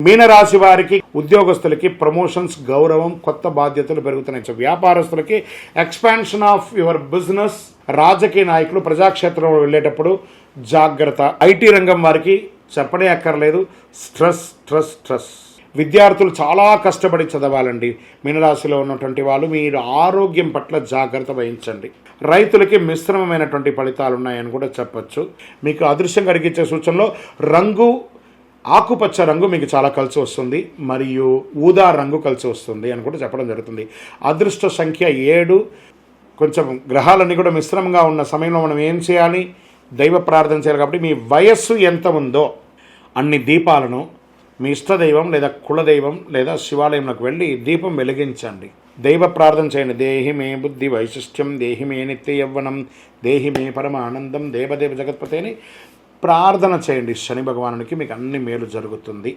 మీనరాశి వారికి ఉద్యోగస్తులకి ప్రమోషన్స్, గౌరవం, కొత్త బాధ్యతలు పెరుగుతున్నాయి. వ్యాపారస్తులకి ఎక్స్పాన్షన్ ఆఫ్ యువర్ బిజినెస్. రాజకీయ నాయకులు ప్రజాక్షేత్రంలో వెళ్ళేటప్పుడు జాగ్రత్త. ఐటీ రంగం వారికి చెప్పనే అక్కర్లేదు, స్ట్రెస్ స్ట్రెస్ స్ట్రెస్. విద్యార్థులు చాలా కష్టపడి చదవాలండి. మీనరాశిలో ఉన్నటువంటి వాళ్ళు మీరు ఆరోగ్యం పట్ల జాగ్రత్త వహించండి. రైతులకి మిశ్రమమైనటువంటి ఫలితాలు ఉన్నాయని కూడా చెప్పచ్చు. మీకు అదృశ్యం కలిగించే సూచనలో రంగు ఆకుపచ్చ రంగు మీకు చాలా కలిసి వస్తుంది, మరియు ఊదా రంగు కలిసి వస్తుంది అని కూడా చెప్పడం జరుగుతుంది. అదృష్ట సంఖ్య 7. కొంచెం గ్రహాలన్నీ కూడా మిశ్రమంగా ఉన్న సమయంలో మనం ఏం చేయాలి? దైవ ప్రార్థన చేయాలి. కాబట్టి మీ వయస్సు ఎంత ఉందో అన్ని దీపాలను మీ ఇష్టదైవం లేదా కులదైవం లేదా శివాలయంలోకి వెళ్ళి దీపం వెలిగించండి. దైవ ప్రార్థన చేయండి. దేహి మే బుద్ధి వైశిష్ట్యం, దేహి మే నిత్య యవ్వనం, దేహి మే పరమ ఆనందం, దేవదేవ జగత్పతి అని ప్రార్థన చేయండి. శని భగవానునికి మీకు అన్ని మేలు జరుగుతుంది.